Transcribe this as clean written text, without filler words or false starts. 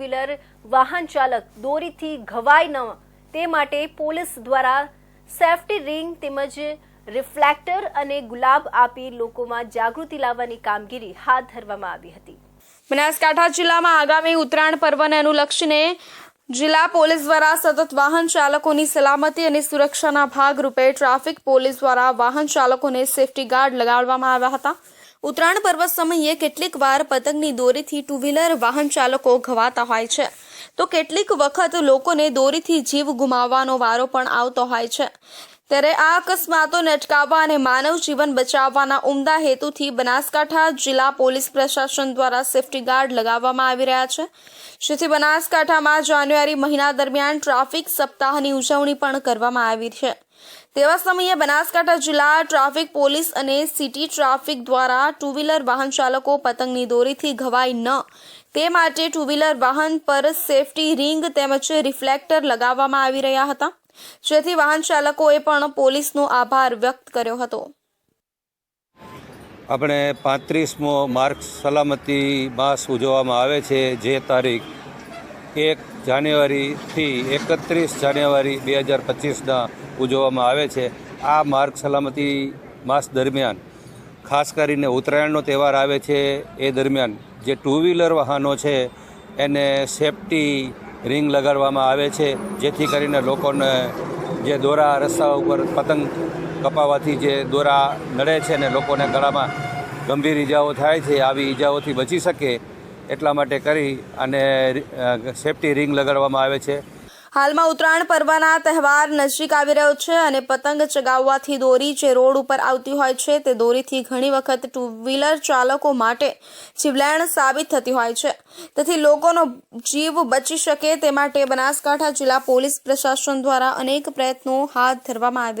Wheeler વાહન ચાલક દોરીથી ઘવાય ન તે માટે પોલીસ દ્વારા સેફટી રિંગ તેમજ રિફ્લેક્ટર અને ગુલાબ આપી લોકોમાં જાગૃતિ લાવવાની કામગીરી હાથ ધરવામાં આવી હતી। બનાસકાંઠા જિલ્લામાં આગામી ઉત્તરાયણ પર્વને અનુલક્ષીને જિલ્લા પોલીસ દ્વારા સતત વાહન ચાલકોની સલામતી અને સુરક્ષાના ભાગરૂપે ટ્રાફિક પોલીસ દ્વારા વાહન ચાલકોને સેફટી ગાર્ડ લગાડવામાં આવ્યા હતા। ઉત્તરાયણ પર્વ સમયે કેટલીક વાર પતંગની દોરીથી ટુ વ્હીલર વાહન ચાલકો ઘવાતા હોય છે, તો કેટલીક વખત લોકોને દોરીથી જીવ ગુમાવવાનો વારો પણ આવતો હોય છે। ત્યારે આ અકસ્માતોને અટકાવવા અને માનવ જીવન બચાવવાના ઉમદા હેતુથી બનાસકાંઠા જિલ્લા પોલીસ પ્રશાસન દ્વારા સેફટી ગાર્ડ લગાવવામાં આવી રહ્યા છે, જેથી બનાસકાંઠામાં જાન્યુઆરી મહિના દરમિયાન ટ્રાફિક સપ્તાહની ઉજવણી પણ કરવામાં આવી છે। તેવા સમયે બનાસકાંઠા જિલ્લા ટ્રાફિક પોલીસ અને સિટી ટ્રાફિક દ્વારા ટુ વ્હીલર વાહન ચાલકો પતંગની દોરીથી ઘવાય ન તે માટે ટુ વ્હીલર વાહન પર સેફટી રિંગ તેમજ રિફ્લેક્ટર લગાવવામાં આવી રહ્યા હતા, જેથી વાહન ચાલકોએ પણ પોલીસનો આભાર વ્યક્ત કર્યો હતો। આપણે 35મો માર્ગ સલામતી માસ ઉજવવામાં આવે છે, જે તારીખ 1 જાન્યુઆરીથી 31 જાન્યુઆરી 2025ના ઉજવવામાં આવે છે। આ માર્ગ સલામતી માસ દરમિયાન ખાસ કરીને ઉત્તરાયણનો તહેવાર આવે છે, એ દરમિયાન જે ટુ વ્હીલર વાહનો છે એને સેફટી રિંગ લગાડવામાં આવે છે, જેથી કરીને લોકોને જે દોરા રસ્તા ઉપર પતંગ કપાવવાથી જે દોરા નડે છે ને લોકોને ગળામાં ગંભીર ઈજાઓ થાય છે, આવી ઈજાઓથી બચી શકે એટલા માટે કરી અને સેફટી રિંગ લગાડવામાં આવે છે। હાલમાં ઉત્તરાયણ પર્વના તહેવાર નજીક આવી રહ્યો છે અને પતંગ ચગાવવાથી દોરી જે રોડ ઉપર આવતી હોય છે તે દોરીથી ઘણી વખત ટુ વ્હીલર ચાલકો માટે જીવલેણ સાબિત થતી હોય છે, તેથી લોકોનો જીવ બચી શકે તે માટે બનાસકાંઠા જિલ્લા પોલીસ પ્રશાસન દ્વારા અનેક પ્રયત્નો હાથ ધરવામાં આવી રહ્યા છે।